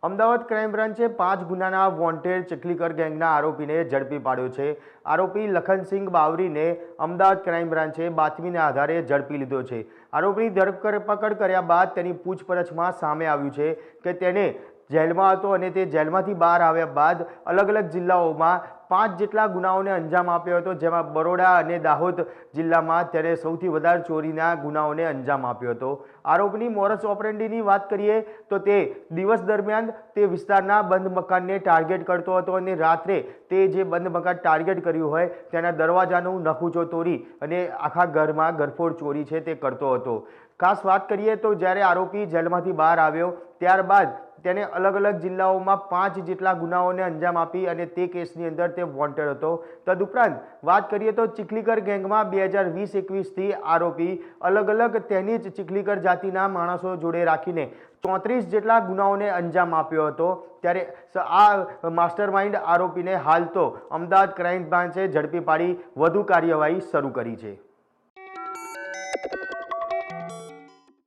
Ahmedabad crime બ્રાન્ચે 5 ગુનાના wanted ચીખલીકર ગેંગના આરોપીને ઝડપી પાડ્યો છે। આરોપી લખનસિંહ બાવરીને અમદાવાદ ક્રાઇમ બ્રાન્ચે બાતમીના આધારે ઝડપી લીધો છે। આરોપીની ધરપકડ કર્યા બાદ તેની પૂછપરછમાં સામે આવ્યું છે કે તેને જેલમાં હતો અને તે જેલમાંથી બહાર આવ્યા બાદ અલગ અલગ જિલ્લાઓમાં 5 જેટલા ગુનાઓને અંજામ આપ્યો હતો, જેમાં બરોડા અને દાહોદ જિલ્લામાં તેને સૌથી વધારે ચોરીના ગુનાઓને અંજામ આપ્યો હતો। આરોપીની મોરસ ઓપરેન્ડીની વાત કરીએ તો તે દિવસ દરમિયાન તે વિસ્તારના બંધ મકાનને ટાર્ગેટ કરતો હતો અને રાત્રે તે જે બંધ મકાન ટાર્ગેટ કર્યું હોય તેના દરવાજાનું નખુચો તોડી અને આખા ઘરમાં ગરફોડ ચોરી છે તે કરતો હતો। ખાસ વાત કરીએ તો જ્યારે આરોપી જેલમાંથી બહાર આવ્યો ત્યારબાદ તેને અલગ અલગ જિલ્લાઓમાં 5 જેટલા ગુનાઓને અંજામ આપી અને તે કેસની અંદર તે વોન્ટેડ હતો। તદુપરાંત વાત કરીએ તો ચીખલીકર ગેંગમાં 2020-21થી આરોપી અલગ અલગ તેની જ ચીખલીકર જાતિના માણસો જોડે રાખીને 34 જેટલા ગુનાઓને અંજામ આપ્યો હતો। ત્યારે આ માસ્ટરમાઇન્ડ આરોપીને હાલ તો અમદાવાદ ક્રાઇમ બ્રાન્ચે ઝડપી પાડી વધુ કાર્યવાહી શરૂ કરી છે।